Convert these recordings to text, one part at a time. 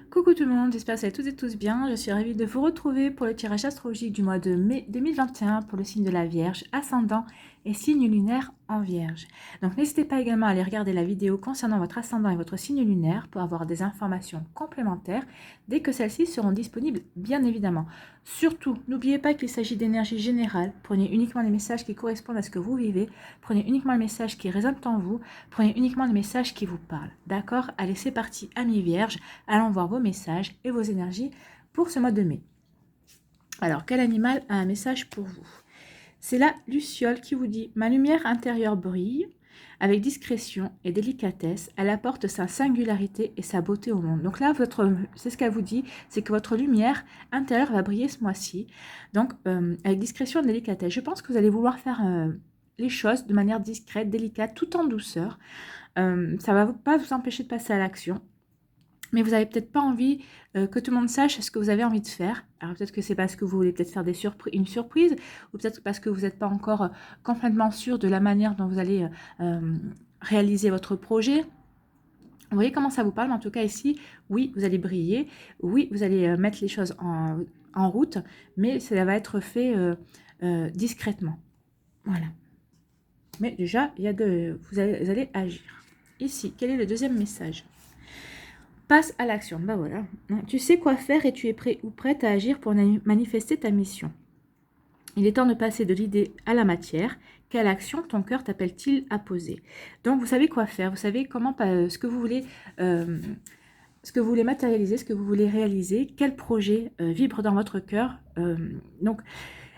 Coucou tout le monde, j'espère que vous allez toutes et tous bien. Je suis ravie de vous retrouver pour le tirage astrologique du mois de mai 2021 pour le signe de la Vierge, ascendant et signe lunaire en Vierge. Donc n'hésitez pas également à aller regarder la vidéo concernant votre ascendant et votre signe lunaire pour avoir des informations complémentaires dès que celles-ci seront disponibles, bien évidemment. Surtout, n'oubliez pas qu'il s'agit d'énergie générale. Prenez uniquement les messages qui correspondent à ce que vous vivez. Prenez uniquement les messages qui résonnent en vous. Prenez uniquement les messages qui vous parlent. D'accord? Allez, c'est parti, amis vierges. Allons voir vos messages et vos énergies pour ce mois de mai. Alors, quel animal a un message pour vous? C'est la luciole qui vous dit « Ma lumière intérieure brille. Avec discrétion et délicatesse, elle apporte sa singularité et sa beauté au monde. » Donc là, c'est ce qu'elle vous dit, c'est que votre lumière intérieure va briller ce mois-ci. Donc, avec discrétion et délicatesse. Je pense que vous allez vouloir faire les choses de manière discrète, délicate, tout en douceur. Ça ne va pas vous empêcher de passer à l'action. Mais vous n'avez peut-être pas envie que tout le monde sache ce que vous avez envie de faire. Alors peut-être que c'est parce que vous voulez peut-être faire une surprise, ou peut-être parce que vous n'êtes pas encore complètement sûr de la manière dont vous allez réaliser votre projet. Vous voyez comment ça vous parle, mais en tout cas ici, oui, vous allez briller, oui, vous allez mettre les choses en route, mais ça va être fait discrètement. Voilà. Mais déjà, vous allez agir. Ici, quel est le deuxième message ? Passe à l'action. Ben voilà. Tu sais quoi faire et tu es prêt ou prête à agir pour manifester ta mission. Il est temps de passer de l'idée à la matière. Quelle action ton cœur t'appelle-t-il à poser? Donc, vous savez quoi faire. Vous savez comment ce que vous voulez matérialiser, ce que vous voulez réaliser. Quel projet vibre dans votre cœur. Donc,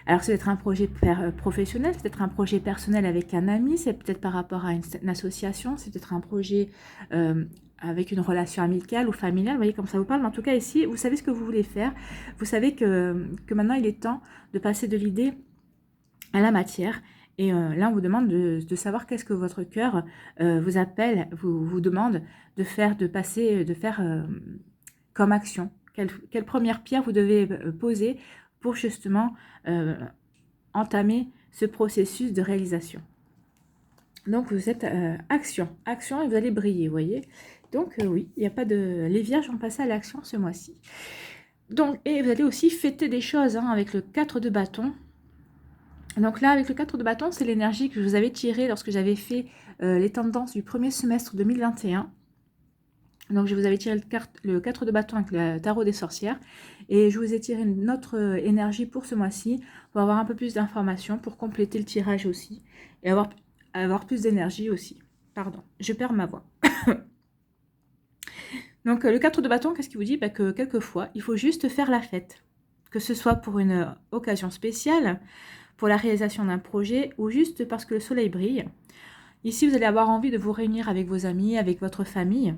alors, c'est peut-être un projet professionnel, c'est peut-être un projet personnel avec un ami, c'est peut-être par rapport à une association, c'est peut-être un projet avec une relation amicale ou familiale, vous voyez comme ça vous parle. Mais en tout cas, ici, vous savez ce que vous voulez faire. Vous savez que maintenant, il est temps de passer de l'idée à la matière. Et là, on vous demande de savoir qu'est-ce que votre cœur vous appelle, vous demande de faire, comme action. Quelle première pierre vous devez poser pour justement entamer ce processus de réalisation. Donc vous êtes action et vous allez briller, vous voyez. Donc oui, il n'y a pas de... Les vierges vont passer à l'action ce mois-ci. Donc, et vous allez aussi fêter des choses avec le 4 de bâton. Donc là, avec le 4 de bâton, c'est l'énergie que je vous avais tirée lorsque j'avais fait les tendances du premier semestre 2021. Donc, je vous avais tiré le 4 de bâton avec le tarot des sorcières. Et je vous ai tiré une autre énergie pour ce mois-ci, pour avoir un peu plus d'informations, pour compléter le tirage aussi. Et avoir plus d'énergie aussi. Pardon, je perds ma voix. Donc, le 4 de bâton, qu'est-ce qu'il vous dit? Que quelquefois, il faut juste faire la fête. Que ce soit pour une occasion spéciale, pour la réalisation d'un projet, ou juste parce que le soleil brille. Ici, vous allez avoir envie de vous réunir avec vos amis, avec votre famille.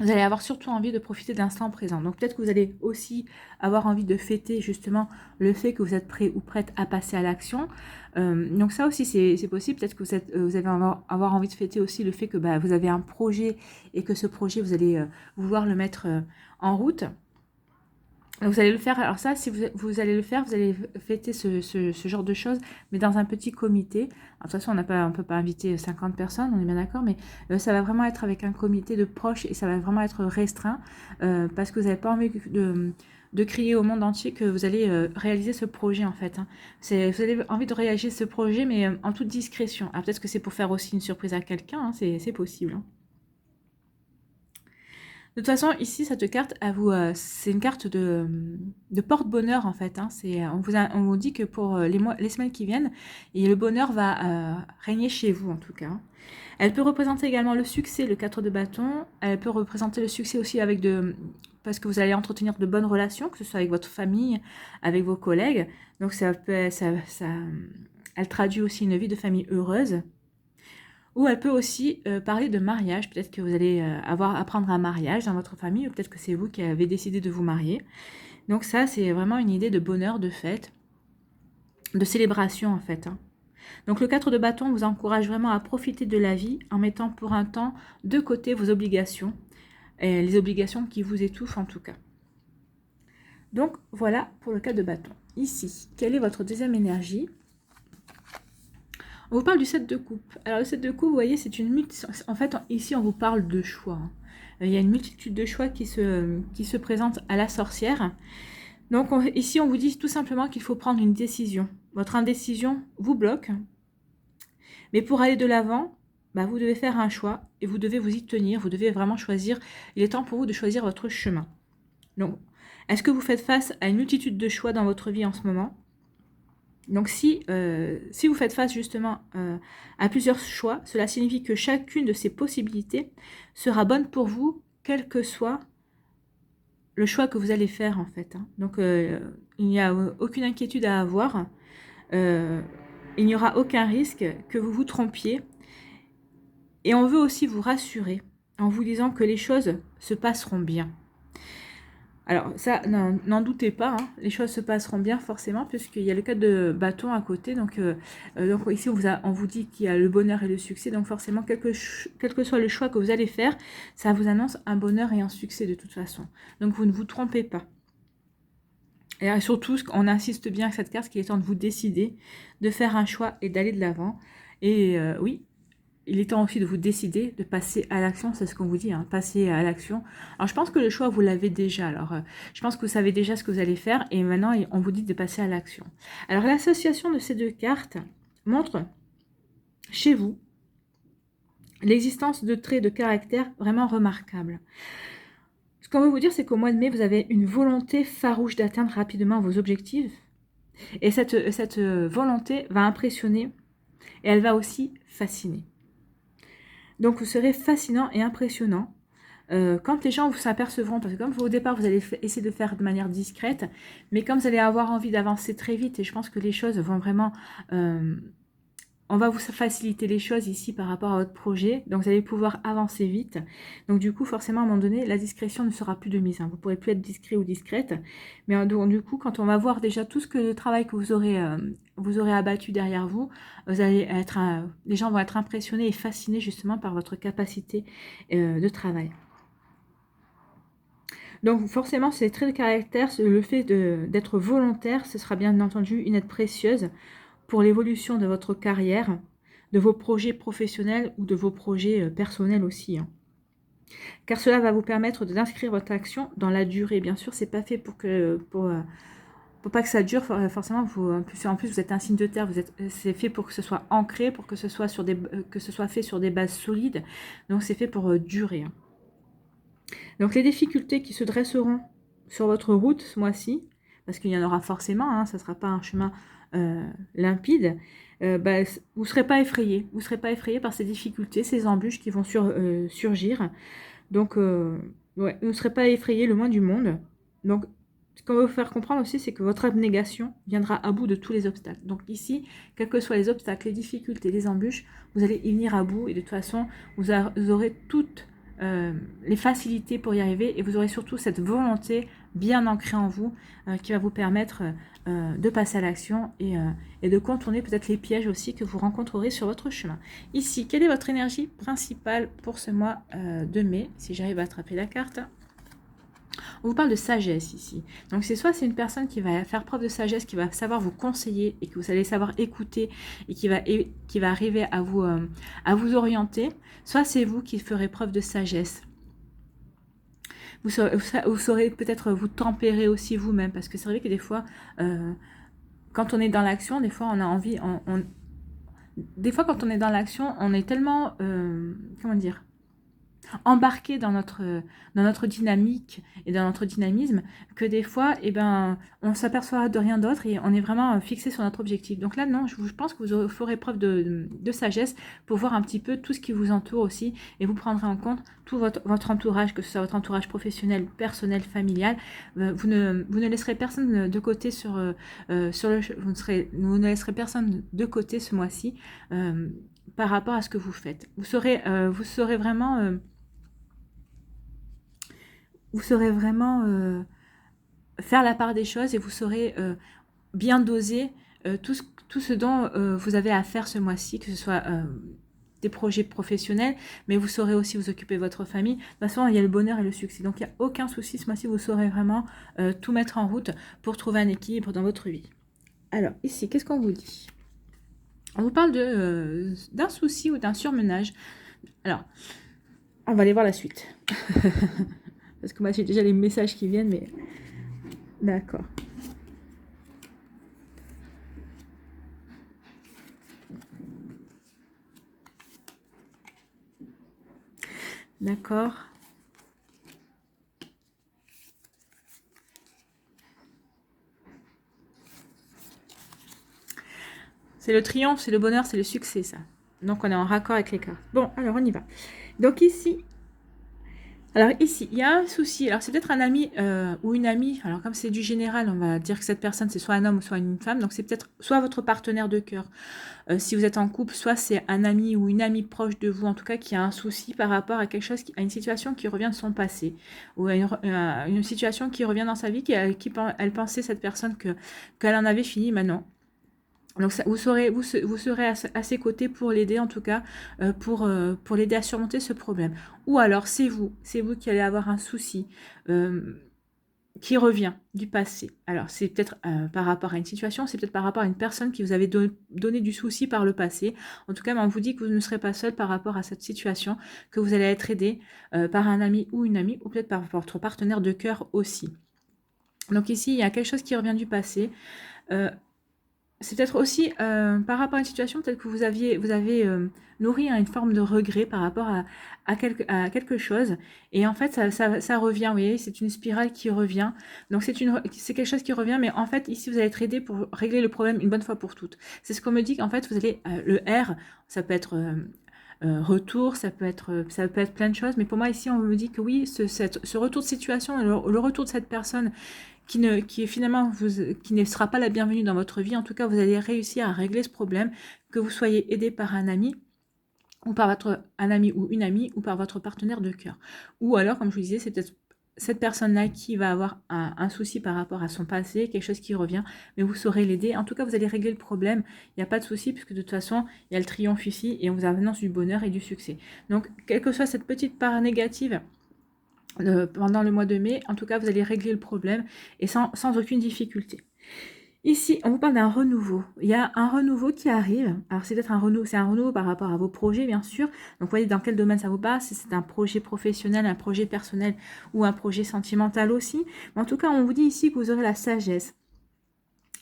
Vous allez avoir surtout envie de profiter de l'instant présent. Donc peut-être que vous allez aussi avoir envie de fêter justement le fait que vous êtes prêt ou prête à passer à l'action. Donc ça aussi c'est possible. Peut-être que vous allez avoir envie de fêter aussi le fait que vous avez un projet et que ce projet vous allez vouloir le mettre en route. Vous allez le faire, alors ça, si vous allez le faire, vous allez fêter ce genre de choses, mais dans un petit comité. Alors, de toute façon, on ne peut pas inviter 50 personnes, on est bien d'accord, mais ça va vraiment être avec un comité de proches et ça va vraiment être restreint parce que vous n'avez pas envie de crier au monde entier que vous allez réaliser ce projet en fait. Vous avez envie de réaliser ce projet, mais en toute discrétion. Alors peut-être que c'est pour faire aussi une surprise à quelqu'un, c'est possible. De toute façon, ici, cette carte, c'est une carte de porte-bonheur, en fait. On vous dit que pour les semaines qui viennent, et le bonheur va régner chez vous, en tout cas. Elle peut représenter également le succès, le 4 de bâton. Elle peut représenter le succès aussi parce que vous allez entretenir de bonnes relations, que ce soit avec votre famille, avec vos collègues. Donc, elle traduit aussi une vie de famille heureuse. Ou elle peut aussi parler de mariage. Peut-être que vous allez apprendre un mariage dans votre famille, ou peut-être que c'est vous qui avez décidé de vous marier. Donc ça, c'est vraiment une idée de bonheur, de fête, de célébration en fait. Donc le 4 de bâton vous encourage vraiment à profiter de la vie en mettant pour un temps de côté vos obligations, et les obligations qui vous étouffent en tout cas. Donc voilà pour le 4 de bâton. Ici, quelle est votre deuxième énergie ? On vous parle du 7 de coupe. Alors le 7 de coupe, vous voyez, c'est une multi... En fait, ici, on vous parle de choix. Il y a une multitude de choix qui se présentent à la sorcière. Donc ici, on vous dit tout simplement qu'il faut prendre une décision. Votre indécision vous bloque. Mais pour aller de l'avant, bah, vous devez faire un choix et vous devez vous y tenir. Vous devez vraiment choisir. Il est temps pour vous de choisir votre chemin. Donc, est-ce que vous faites face à une multitude de choix dans votre vie en ce moment? Donc si vous faites face justement à plusieurs choix, cela signifie que chacune de ces possibilités sera bonne pour vous, quel que soit le choix que vous allez faire en fait. Hein. Donc il n'y a aucune inquiétude à avoir, il n'y aura aucun risque que vous vous trompiez. Et on veut aussi vous rassurer en vous disant que les choses se passeront bien. Alors ça, n'en doutez pas, hein, les choses se passeront bien forcément, puisqu'il y a le cadre de bâton à côté. Donc ici, on vous dit qu'il y a le bonheur et le succès. Donc forcément, quel que soit le choix que vous allez faire, ça vous annonce un bonheur et un succès de toute façon. Donc vous ne vous trompez pas. Et surtout, on insiste bien avec cette carte qu'il est temps de vous décider, de faire un choix et d'aller de l'avant. Et oui, il est temps aussi de vous décider, de passer à l'action, c'est ce qu'on vous dit, hein, passer à l'action. Alors je pense que le choix, vous l'avez déjà. Alors je pense que vous savez déjà ce que vous allez faire et maintenant on vous dit de passer à l'action. Alors l'association de ces deux cartes montre chez vous l'existence de traits de caractère vraiment remarquables. Ce qu'on veut vous dire, c'est qu'au mois de mai, vous avez une volonté farouche d'atteindre rapidement vos objectifs. Et cette volonté va impressionner et elle va aussi fasciner. Donc vous serez fascinant et impressionnant quand les gens vous s'apercevront, parce que comme au départ vous allez essayer de faire de manière discrète, mais comme vous allez avoir envie d'avancer très vite, et je pense que les choses vont vraiment, on va vous faciliter les choses ici par rapport à votre projet, donc vous allez pouvoir avancer vite. Donc du coup forcément à un moment donné la discrétion ne sera plus de mise, hein. Vous ne pourrez plus être discret ou discrète, mais donc, du coup quand on va voir déjà tout le travail que vous aurez abattu derrière vous, vous allez être, les gens vont être impressionnés et fascinés justement par votre capacité de travail. Donc forcément, ces traits de caractère, le fait d'être volontaire, ce sera bien entendu une aide précieuse pour l'évolution de votre carrière, de vos projets professionnels ou de vos projets personnels aussi. Hein. Car cela va vous permettre d'inscrire votre action dans la durée. Bien sûr, c'est pas fait pour pas que ça dure. Forcément, en plus vous êtes un signe de terre. C'est fait pour que ce soit ancré, pour que ce soit fait sur des bases solides. Donc c'est fait pour durer. Hein. Donc les difficultés qui se dresseront sur votre route ce mois-ci, parce qu'il y en aura forcément, hein, ça ne sera pas un chemin limpide, bah, vous ne serez pas effrayé. Vous ne serez pas effrayé par ces difficultés, ces embûches qui vont surgir. Donc, ouais, vous ne serez pas effrayé le moins du monde. Donc, ce qu'on va vous faire comprendre aussi, c'est que votre abnégation viendra à bout de tous les obstacles. Donc ici, quels que soient les obstacles, les difficultés, les embûches, vous allez y venir à bout et de toute façon, vous aurez toutes les facilités pour y arriver et vous aurez surtout cette volonté bien ancrée en vous qui va vous permettre de passer à l'action et de contourner peut-être les pièges aussi que vous rencontrerez sur votre chemin. Ici, quelle est votre énergie principale pour ce mois de mai, si j'arrive à attraper la carte? On vous parle de sagesse ici. Donc c'est soit c'est une personne qui va faire preuve de sagesse, qui va savoir vous conseiller et que vous allez savoir écouter et qui va arriver à vous orienter, soit c'est vous qui ferez preuve de sagesse. Vous saurez peut-être vous tempérer aussi vous-même, parce que c'est vrai que des fois, quand on est dans l'action, des fois on a envie, des fois quand on est dans l'action, on est tellement, comment dire, embarqué dans notre dynamique et dans notre dynamisme que des fois on s'aperçoit de rien d'autre et on est vraiment fixé sur notre objectif. Donc là non, je pense que vous ferez preuve de sagesse pour voir un petit peu tout ce qui vous entoure aussi et vous prendrez en compte tout votre entourage, que ce soit votre entourage professionnel, personnel, familial. Vous ne laisserez personne de côté vous ne laisserez personne de côté ce mois-ci par rapport à ce que vous faites. Vous saurez vraiment faire la part des choses et vous saurez bien doser tout ce dont vous avez à faire ce mois-ci, que ce soit des projets professionnels, mais vous saurez aussi vous occuper de votre famille. De toute façon, il y a le bonheur et le succès. Donc, il n'y a aucun souci. Ce mois-ci, vous saurez vraiment tout mettre en route pour trouver un équilibre dans votre vie. Alors, ici, qu'est-ce qu'on vous dit? On vous parle d'un souci ou d'un surmenage. Alors, on va aller voir la suite. Parce que moi, j'ai déjà les messages qui viennent, mais... D'accord. D'accord. C'est le triomphe, c'est le bonheur, c'est le succès, ça. Donc, on est en raccord avec les cartes. Bon, alors, on y va. Donc, ici, il y a un souci. Alors, c'est peut-être un ami ou une amie. Alors, comme c'est du général, on va dire que cette personne, c'est soit un homme ou soit une femme. Donc, c'est peut-être soit votre partenaire de cœur, si vous êtes en couple, soit c'est un ami ou une amie proche de vous, en tout cas, qui a un souci par rapport à quelque chose, à une situation qui revient de son passé, ou à une situation qui revient dans sa vie, elle pensait, cette personne, qu'elle en avait fini maintenant. Donc ça, vous serez à ses côtés pour l'aider, en tout cas, pour l'aider à surmonter ce problème. Ou alors c'est vous qui allez avoir un souci qui revient du passé. Alors c'est peut-être par rapport à une situation, c'est peut-être par rapport à une personne qui vous avait donné du souci par le passé. En tout cas, on vous dit que vous ne serez pas seul par rapport à cette situation, que vous allez être aidé par un ami ou une amie, ou peut-être par votre partenaire de cœur aussi. Donc ici, il y a quelque chose qui revient du passé. C'est peut-être aussi par rapport à une situation, peut-être que vous avez nourri une forme de regret par rapport à quelque chose. Et en fait, ça revient, vous voyez, c'est une spirale qui revient. Donc, c'est quelque chose qui revient, mais en fait, ici, vous allez être aidé pour régler le problème une bonne fois pour toutes. C'est ce qu'on me dit qu'en fait, vous allez, le R, ça peut être... retour, ça peut être plein de choses, mais pour moi ici on me dit que oui, ce retour de situation, le retour de cette personne qui ne sera pas la bienvenue dans votre vie. En tout cas, vous allez réussir à régler ce problème, que vous soyez aidé par un ami ou par un ami ou une amie ou par votre partenaire de cœur. Ou alors, comme je vous disais, c'est peut-être cette personne-là qui va avoir un souci par rapport à son passé, quelque chose qui revient, mais vous saurez l'aider. En tout cas, vous allez régler le problème. Il n'y a pas de souci, puisque de toute façon, il y a le triomphe ici et on vous annonce du bonheur et du succès. Donc, quelle que soit cette petite part négative, pendant le mois de mai, en tout cas, vous allez régler le problème et sans aucune difficulté. Ici, on vous parle d'un renouveau. Il y a un renouveau qui arrive. Alors, c'est peut-être un renouveau par rapport à vos projets, bien sûr. Donc, vous voyez dans quel domaine ça vous parle, si c'est un projet professionnel, un projet personnel ou un projet sentimental aussi. Mais en tout cas, on vous dit ici que vous aurez la sagesse.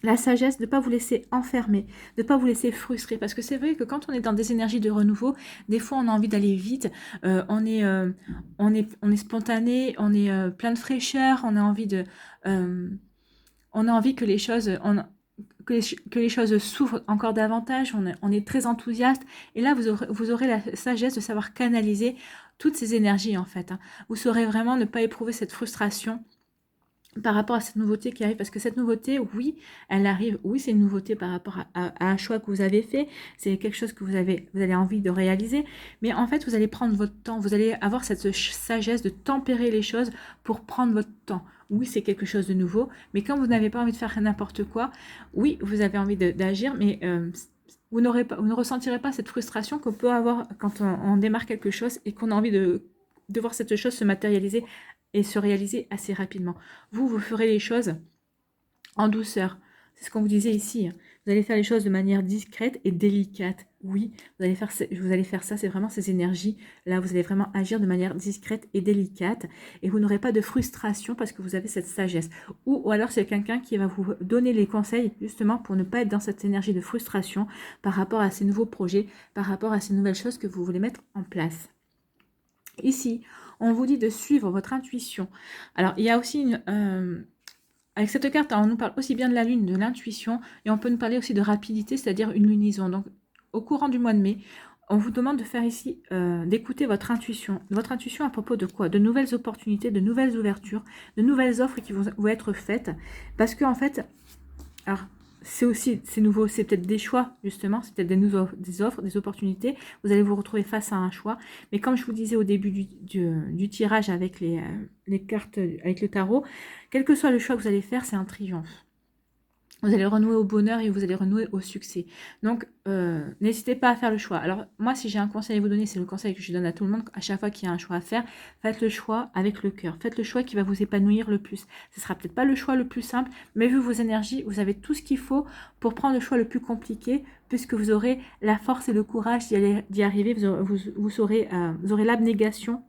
La sagesse de ne pas vous laisser enfermer, de ne pas vous laisser frustrer. Parce que c'est vrai que quand on est dans des énergies de renouveau, des fois on a envie d'aller vite, on est spontané, on est plein de fraîcheur, on a envie que les choses... que les choses s'ouvrent encore davantage, on est très enthousiaste. Et là, vous aurez la sagesse de savoir canaliser toutes ces énergies, en fait. Hein. Vous saurez vraiment ne pas éprouver cette frustration par rapport à cette nouveauté qui arrive, parce que cette nouveauté, oui, elle arrive, oui, c'est une nouveauté par rapport à un choix que vous avez fait, c'est quelque chose que vous avez envie de réaliser, mais en fait, vous allez prendre votre temps, vous allez avoir cette sagesse de tempérer les choses pour prendre votre temps. Oui, c'est quelque chose de nouveau, mais quand vous n'avez pas envie de faire n'importe quoi, oui, vous avez envie d'agir, mais vous ne ressentirez pas cette frustration qu'on peut avoir quand on démarre quelque chose et qu'on a envie de voir cette chose se matérialiser et se réaliser assez rapidement. Vous ferez les choses en douceur. C'est ce qu'on vous disait ici. Vous allez faire les choses de manière discrète et délicate. Oui, vous allez faire ça, c'est vraiment ces énergies. Là, vous allez vraiment agir de manière discrète et délicate. Et vous n'aurez pas de frustration parce que vous avez cette sagesse. Ou alors, c'est quelqu'un qui va vous donner les conseils justement pour ne pas être dans cette énergie de frustration par rapport à ces nouveaux projets, par rapport à ces nouvelles choses que vous voulez mettre en place. Ici, on vous dit de suivre votre intuition. Alors, il y a aussi avec cette carte, on nous parle aussi bien de la lune, de l'intuition, et on peut nous parler aussi de rapidité, c'est-à-dire une lunaison. Donc, au courant du mois de mai, on vous demande de faire ici, d'écouter votre intuition. Votre intuition à propos de quoi? De nouvelles opportunités, de nouvelles ouvertures, de nouvelles offres qui vont être faites. Parce que, en fait, alors, c'est nouveau, c'est peut-être des choix, justement, c'est peut-être des offres, des opportunités. Vous allez vous retrouver face à un choix. Mais comme je vous disais au début du tirage avec les cartes, avec le tarot, quel que soit le choix que vous allez faire, c'est un triomphe. Vous allez renouer au bonheur et vous allez renouer au succès. Donc, n'hésitez pas à faire le choix. Alors, moi, si j'ai un conseil à vous donner, c'est le conseil que je donne à tout le monde. À chaque fois qu'il y a un choix à faire, faites le choix avec le cœur. Faites le choix qui va vous épanouir le plus. Ce ne sera peut-être pas le choix le plus simple, mais vu vos énergies, vous avez tout ce qu'il faut pour prendre le choix le plus compliqué, puisque vous aurez la force et le courage d'y arriver. Vous aurez l'abnégation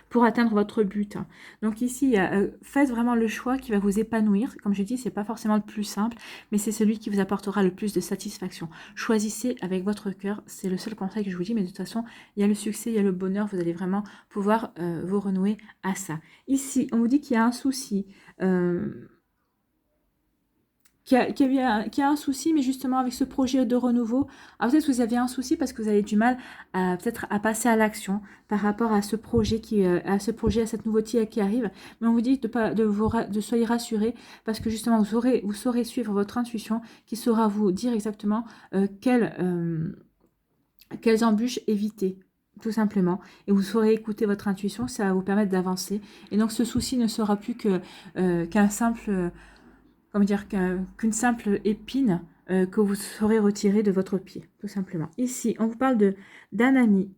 pour atteindre votre but. Donc ici, faites vraiment le choix qui va vous épanouir. Comme je dis, c'est pas forcément le plus simple, mais c'est celui qui vous apportera le plus de satisfaction. Choisissez avec votre cœur, c'est le seul conseil que je vous dis, mais de toute façon, il y a le succès, il y a le bonheur, vous allez vraiment pouvoir vous renouer à ça. Ici, on vous dit qu'il y a un souci. Qu'il y a un souci, mais justement avec ce projet de renouveau, alors peut-être que vous avez un souci parce que vous avez du mal à peut-être à passer à l'action par rapport à ce projet à cette nouveauté qui arrive. Mais on vous dit de soyez rassurés parce que justement vous saurez suivre votre intuition qui saura vous dire exactement quelles embûches éviter. Tout simplement, et vous saurez écouter votre intuition, ça va vous permettre d'avancer. Et donc ce souci ne sera plus qu'un simple comment dire, qu'une simple épine que vous saurez retirer de votre pied, tout simplement. Ici, on vous parle d'un ami.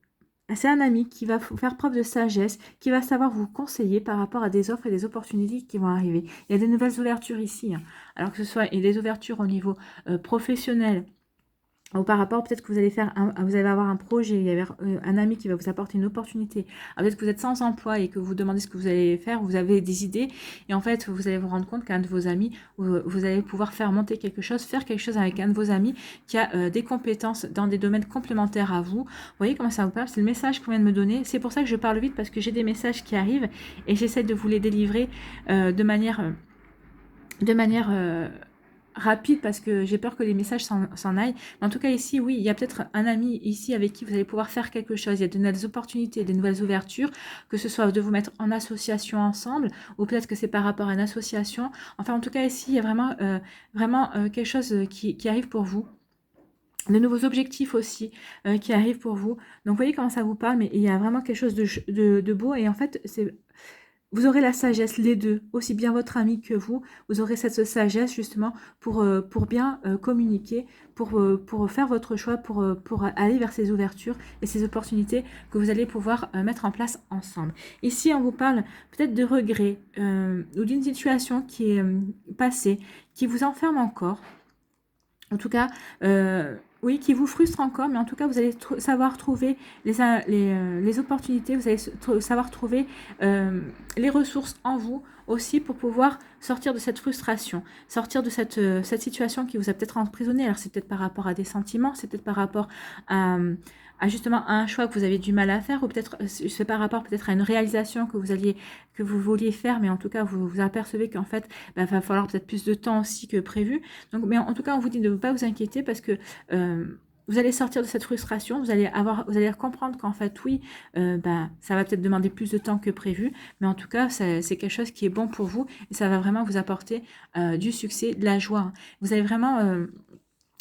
C'est un ami qui va faire preuve de sagesse, qui va savoir vous conseiller par rapport à des offres et des opportunités qui vont arriver. Il y a des nouvelles ouvertures ici, hein. Alors que ce soit des ouvertures au niveau professionnel, ou par rapport, peut-être que vous allez avoir un projet, il y a un ami qui va vous apporter une opportunité. Peut-être que vous êtes sans emploi et que vous demandez ce que vous allez faire, vous avez des idées, et en fait, vous allez vous rendre compte qu'un de vos amis, vous allez pouvoir faire monter quelque chose, faire quelque chose avec un de vos amis qui a des compétences dans des domaines complémentaires à vous. Vous voyez comment ça vous parle? C'est le message qu'on vient de me donner. C'est pour ça que je parle vite, parce que j'ai des messages qui arrivent, et j'essaie de vous les délivrer de manière rapide parce que j'ai peur que les messages s'en aillent. Mais en tout cas ici, oui, il y a peut-être un ami ici avec qui vous allez pouvoir faire quelque chose. Il y a de nouvelles opportunités, des nouvelles ouvertures, que ce soit de vous mettre en association ensemble ou peut-être que c'est par rapport à une association. Enfin, en tout cas ici, il y a vraiment quelque chose qui arrive pour vous. De nouveaux objectifs aussi qui arrivent pour vous. Donc, vous voyez comment ça vous parle, mais il y a vraiment quelque chose de beau. Et en fait, vous aurez la sagesse, les deux, aussi bien votre ami que vous aurez cette sagesse justement pour bien communiquer, pour faire votre choix, pour aller vers ces ouvertures et ces opportunités que vous allez pouvoir mettre en place ensemble. Ici, on vous parle peut-être de regrets ou d'une situation qui est passée, qui vous enferme encore. En tout cas, oui, qui vous frustre encore, mais en tout cas, vous allez savoir trouver les opportunités, vous allez savoir trouver les ressources en vous aussi pour pouvoir sortir de cette frustration, sortir de cette situation qui vous a peut-être emprisonné. Alors, c'est peut-être par rapport à des sentiments, c'est peut-être par rapport à justement un choix que vous avez du mal à faire, ou peut-être c'est par rapport peut-être à une réalisation que vous vouliez faire, mais en tout cas, vous vous apercevez qu'en fait, il va falloir peut-être plus de temps aussi que prévu. Donc, mais en tout cas, on vous dit de ne pas vous inquiéter parce que vous allez sortir de cette frustration, vous allez comprendre qu'en fait, oui, ça va peut-être demander plus de temps que prévu, mais en tout cas, c'est quelque chose qui est bon pour vous et ça va vraiment vous apporter du succès, de la joie. Vous allez vraiment...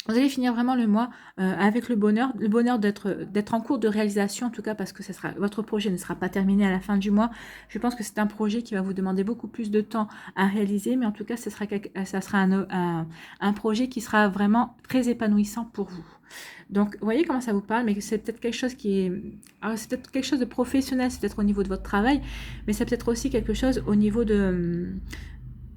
vous allez finir vraiment le mois avec le bonheur d'être en cours de réalisation, en tout cas parce que votre projet ne sera pas terminé à la fin du mois. Je pense que c'est un projet qui va vous demander beaucoup plus de temps à réaliser, mais en tout cas, ça sera un projet qui sera vraiment très épanouissant pour vous. Donc, vous voyez comment ça vous parle, mais c'est peut-être quelque chose c'est peut-être quelque chose de professionnel, c'est peut-être au niveau de votre travail, mais c'est peut-être aussi quelque chose au niveau de...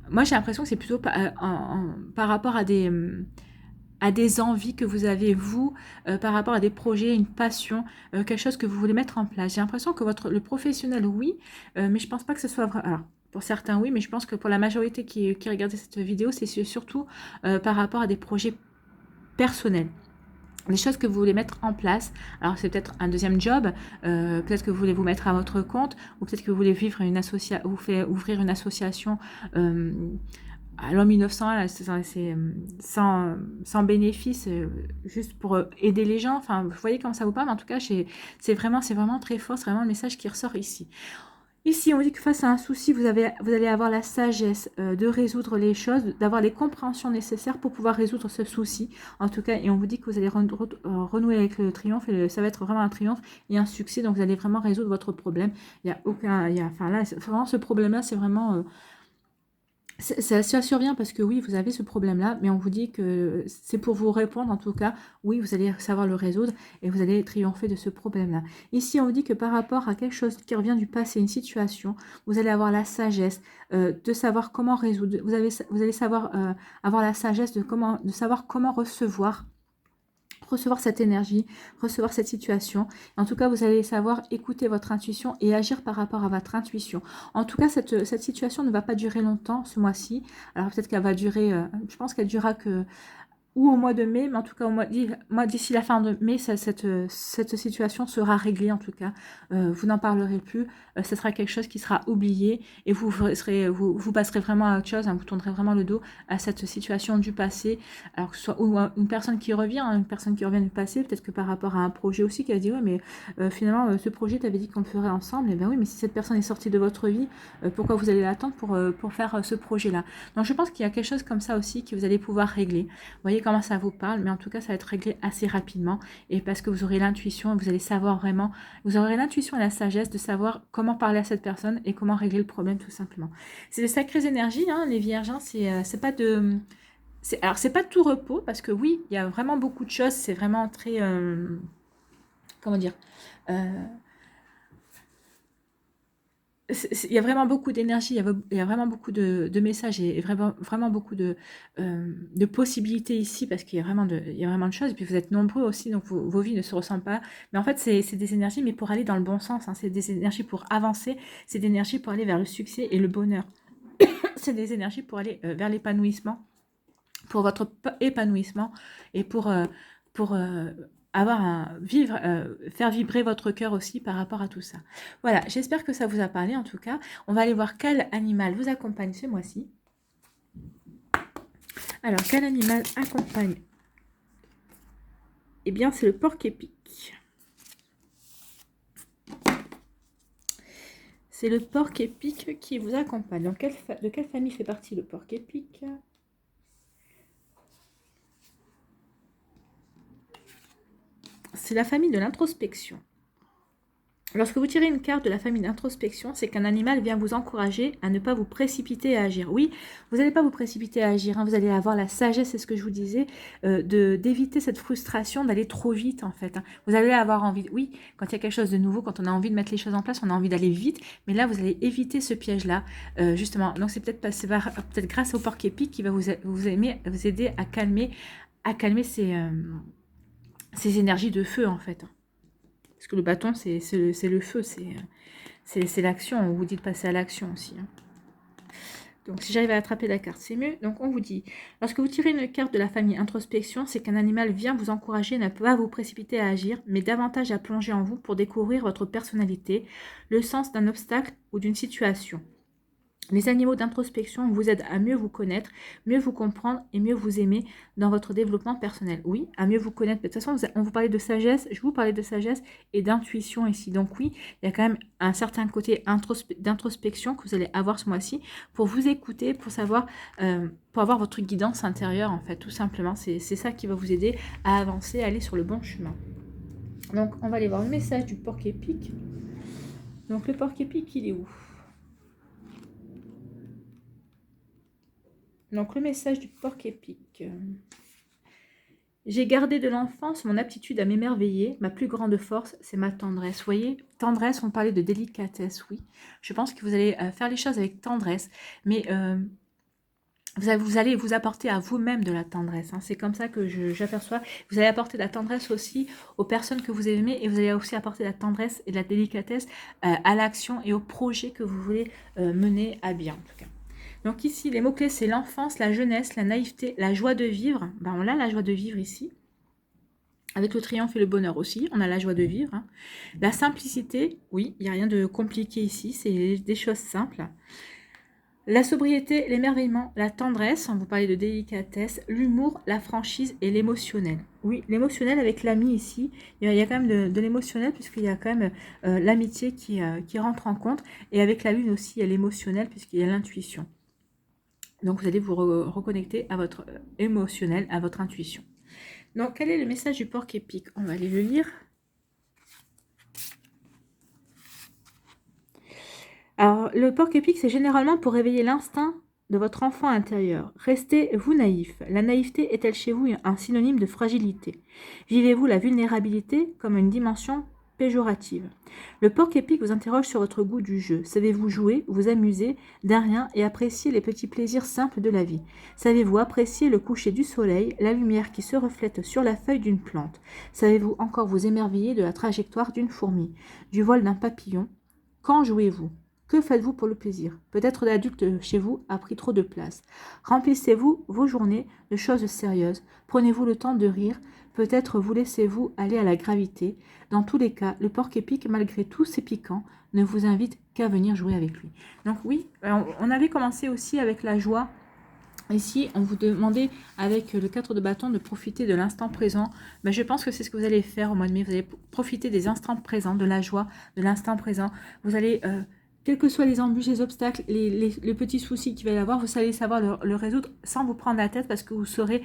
moi, j'ai l'impression que c'est plutôt par rapport à des envies que vous avez, vous, par rapport à des projets, une passion, quelque chose que vous voulez mettre en place. J'ai l'impression que le professionnel, oui, mais je pense pas que ce soit vrai. Alors, pour certains, oui, mais je pense que pour la majorité qui regarde cette vidéo, c'est surtout par rapport à des projets personnels. Des choses que vous voulez mettre en place. Alors, c'est peut-être un deuxième job, peut-être que vous voulez vous mettre à votre compte, ou peut-être que vous voulez ouvrir une association à l'an 1900, là, c'est sans bénéfice, juste pour aider les gens. Enfin, vous voyez comment ça vous parle. En tout cas, c'est vraiment très fort. C'est vraiment le message qui ressort ici. Ici, on dit que face à un souci, vous allez avoir la sagesse de résoudre les choses, d'avoir les compréhensions nécessaires pour pouvoir résoudre ce souci. En tout cas, et on vous dit que vous allez renouer avec le triomphe, et ça va être vraiment un triomphe et un succès. Donc, vous allez vraiment résoudre votre problème. Enfin là, vraiment, ce problème-là, c'est vraiment... ça survient parce que oui, vous avez ce problème-là, mais on vous dit que c'est pour vous répondre en tout cas. Oui, vous allez savoir le résoudre et vous allez triompher de ce problème-là. Ici, on vous dit que par rapport à quelque chose qui revient du passé, une situation, vous allez avoir la sagesse de savoir comment résoudre. Vous allez savoir avoir la sagesse de savoir comment recevoir cette énergie, recevoir cette situation. En tout cas, vous allez savoir écouter votre intuition et agir par rapport à votre intuition. En tout cas, cette situation ne va pas durer longtemps ce mois-ci. Alors peut-être qu'elle va durer, je pense qu'elle durera que ou au mois de mai, mais en tout cas, d'ici la fin de mai, cette situation sera réglée en tout cas. Vous n'en parlerez plus, ce sera quelque chose qui sera oublié et vous passerez vraiment à autre chose, hein, vous tournerez vraiment le dos à cette situation du passé, alors que ce soit ou une personne qui revient, hein, une personne qui revient du passé, peut-être que par rapport à un projet aussi, qui a dit, ouais, mais finalement, ce projet, tu avais dit qu'on le ferait ensemble, et bien oui, mais si cette personne est sortie de votre vie, pourquoi vous allez l'attendre pour faire ce projet-là? Donc je pense qu'il y a quelque chose comme ça aussi que vous allez pouvoir régler. Vous voyez comment ça vous parle, mais en tout cas, ça va être réglé assez rapidement. Et parce que vous aurez l'intuition, vous allez savoir vraiment, vous aurez l'intuition et la sagesse de savoir comment parler à cette personne et comment régler le problème tout simplement. C'est de sacrées énergies, hein, les vierges, hein, c'est pas de... Alors, c'est pas de tout repos, parce que oui, il y a vraiment beaucoup de choses, c'est vraiment très... comment dire il y a vraiment beaucoup d'énergie, il y a vraiment beaucoup de messages et vraiment beaucoup de possibilités ici parce qu'il y a vraiment de choses. Et puis vous êtes nombreux aussi, donc vos vies ne se ressemblent pas. Mais en fait, c'est des énergies, mais pour aller dans le bon sens. Hein. C'est des énergies pour avancer, c'est des énergies pour aller vers le succès et le bonheur. C'est des énergies pour aller vers l'épanouissement, pour votre épanouissement et pour faire vibrer votre cœur aussi par rapport à tout ça. Voilà, j'espère que ça vous a parlé en tout cas. On va aller voir quel animal vous accompagne ce mois-ci. Alors, quel animal accompagne? Eh bien, c'est le porc-épic. C'est le porc-épic qui vous accompagne. Donc, de quelle famille fait partie le porc-épic? C'est la famille de l'introspection. Lorsque vous tirez une carte de la famille d'introspection, c'est qu'un animal vient vous encourager à ne pas vous précipiter à agir. Oui, vous n'allez pas vous précipiter à agir, hein, vous allez avoir la sagesse, c'est ce que je vous disais, d'éviter cette frustration d'aller trop vite en fait. Hein. Vous allez avoir envie, oui, quand il y a quelque chose de nouveau, quand on a envie de mettre les choses en place, on a envie d'aller vite, mais là vous allez éviter ce piège-là, justement. Donc c'est peut-être grâce au porc-épic qui va vous aider à calmer ces énergies de feu en fait. Parce que le bâton, c'est le feu, c'est l'action. On vous dit de passer à l'action aussi. Hein. Donc, si j'arrive à attraper la carte, c'est mieux. Donc, on vous dit, lorsque vous tirez une carte de la famille introspection, c'est qu'un animal vient vous encourager à ne pas vous précipiter à agir, mais davantage à plonger en vous pour découvrir votre personnalité, le sens d'un obstacle ou d'une situation. Les animaux d'introspection vous aident à mieux vous connaître, mieux vous comprendre et mieux vous aimer dans votre développement personnel. Oui, à mieux vous connaître. De toute façon, on vous parlait de sagesse, je vous parlais de sagesse et d'intuition ici. Donc oui, il y a quand même un certain côté d'introspection que vous allez avoir ce mois-ci pour vous écouter, pour savoir, pour avoir votre guidance intérieure en fait, tout simplement. C'est ça qui va vous aider à avancer, à aller sur le bon chemin. Donc on va aller voir le message du porc-épic. Donc le porc-épic, il est où ? Donc, le message du porc-épic. J'ai gardé de l'enfance mon aptitude à m'émerveiller. Ma plus grande force, c'est ma tendresse. Vous voyez, tendresse, on parlait de délicatesse, oui. Je pense que vous allez faire les choses avec tendresse. Mais vous allez vous apporter à vous-même de la tendresse. Hein. C'est comme ça que j'aperçois. Vous allez apporter de la tendresse aussi aux personnes que vous aimez. Et vous allez aussi apporter de la tendresse et de la délicatesse à l'action et au projet que vous voulez mener à bien, en tout cas. Donc ici, les mots-clés, c'est l'enfance, la jeunesse, la naïveté, la joie de vivre. Ben, on a la joie de vivre ici. Avec le triomphe et le bonheur aussi, on a la joie de vivre. Hein. La simplicité, oui, il n'y a rien de compliqué ici, c'est des choses simples. La sobriété, l'émerveillement, la tendresse, on vous parlait de délicatesse, l'humour, la franchise et l'émotionnel. Oui, l'émotionnel avec l'ami ici, il y a quand même de l'émotionnel puisqu'il y a quand même l'amitié qui rentre en compte. Et avec la lune aussi, il y a l'émotionnel puisqu'il y a l'intuition. Donc, vous allez vous reconnecter à votre émotionnel, à votre intuition. Donc, quel est le message du porc-épic? On va aller le lire. Alors, le porc-épic, c'est généralement pour réveiller l'instinct de votre enfant intérieur. Restez-vous naïf. La naïveté est-elle chez vous un synonyme de fragilité? Vivez-vous la vulnérabilité comme une dimension péjorative. Le porc épic vous interroge sur votre goût du jeu. Savez-vous jouer, vous amuser d'un rien et apprécier les petits plaisirs simples de la vie? Savez-vous apprécier le coucher du soleil, la lumière qui se reflète sur la feuille d'une plante? Savez-vous encore vous émerveiller de la trajectoire d'une fourmi, du vol d'un papillon? Quand jouez-vous? Que faites-vous pour le plaisir? Peut-être l'adulte chez vous a pris trop de place. Remplissez-vous vos journées de choses sérieuses. Prenez-vous le temps de rire. Peut-être vous laissez-vous aller à la gravité. Dans tous les cas, le porc épic, malgré tous ses piquants, ne vous invite qu'à venir jouer avec lui. Donc oui, on avait commencé aussi avec la joie. Ici, on vous demandait avec le 4 de bâton de profiter de l'instant présent. Ben, je pense que c'est ce que vous allez faire au mois de mai. Vous allez profiter des instants présents, de la joie, de l'instant présent. Vous allez... quels que soient les embûches, les obstacles, les petits soucis qu'il va y avoir, vous allez savoir le résoudre sans vous prendre la tête parce que vous saurez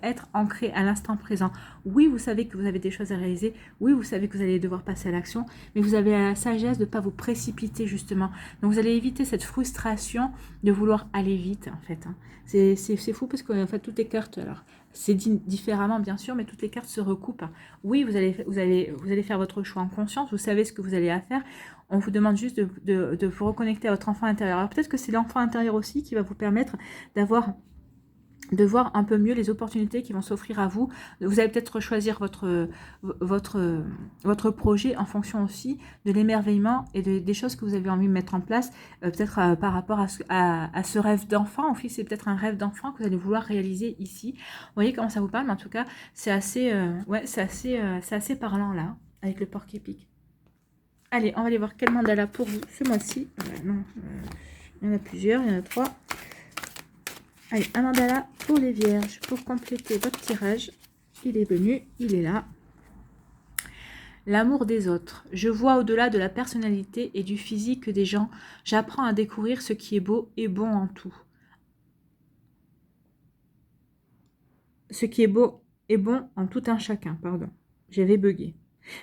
être ancré à l'instant présent. Oui, vous savez que vous avez des choses à réaliser. Oui, vous savez que vous allez devoir passer à l'action. Mais vous avez la sagesse de ne pas vous précipiter justement. Donc, vous allez éviter cette frustration de vouloir aller vite en fait. Hein. C'est fou parce que en fait, toutes les cartes... Alors, c'est dit différemment bien sûr, mais toutes les cartes se recoupent. Oui, vous allez faire votre choix en conscience. Vous savez ce que vous allez à faire. On vous demande juste de vous reconnecter à votre enfant intérieur. Alors peut-être que c'est l'enfant intérieur aussi qui va vous permettre de voir un peu mieux les opportunités qui vont s'offrir à vous. Vous allez peut-être choisir votre projet en fonction aussi de l'émerveillement et des choses que vous avez envie de mettre en place, peut-être par rapport à ce rêve d'enfant. En fait, c'est peut-être un rêve d'enfant que vous allez vouloir réaliser ici. Vous voyez comment ça vous parle, mais en tout cas, c'est assez parlant là, avec le porc épic. Allez, on va aller voir quel mandala pour vous ce mois-ci. Non, il y en a plusieurs, il y en a 3. Allez, un mandala pour les vierges, pour compléter votre tirage. Il est venu, il est là. L'amour des autres. Je vois au-delà de la personnalité et du physique des gens. J'apprends à découvrir ce qui est beau et bon en tout. Ce qui est beau et bon en tout un chacun, pardon. J'avais bugué.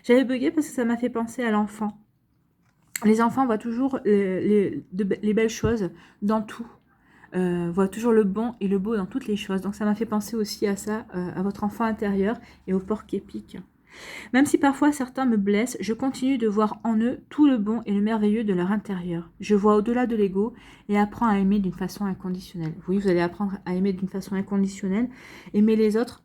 J'avais bugué parce que ça m'a fait penser à l'enfant. Les enfants voient toujours les belles choses dans tout. Voient toujours le bon et le beau dans toutes les choses. Donc ça m'a fait penser aussi à ça, à votre enfant intérieur et au porc épic. Même si parfois certains me blessent, je continue de voir en eux tout le bon et le merveilleux de leur intérieur. Je vois au-delà de l'ego et apprends à aimer d'une façon inconditionnelle. Oui, vous allez apprendre à aimer d'une façon inconditionnelle. Aimer les autres.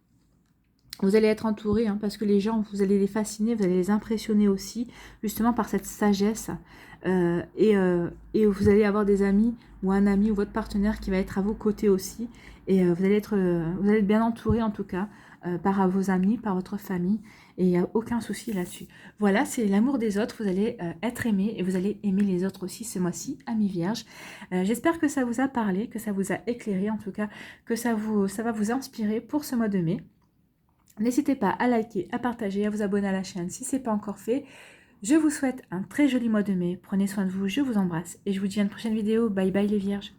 Vous allez être entouré, hein, parce que les gens, vous allez les fasciner, vous allez les impressionner aussi, justement par cette sagesse. Et vous allez avoir des amis ou un ami ou votre partenaire qui va être à vos côtés aussi. Et vous allez être bien entouré en tout cas par vos amis, par votre famille. Et il n'y a aucun souci là-dessus. Voilà, c'est l'amour des autres. Vous allez être aimé et vous allez aimer les autres aussi ce mois-ci, amis vierges. J'espère que ça vous a parlé, que ça vous a éclairé en tout cas, que ça va vous inspirer pour ce mois de mai. N'hésitez pas à liker, à partager, à vous abonner à la chaîne si ce n'est pas encore fait. Je vous souhaite un très joli mois de mai. Prenez soin de vous, je vous embrasse et je vous dis à une prochaine vidéo. Bye bye les vierges.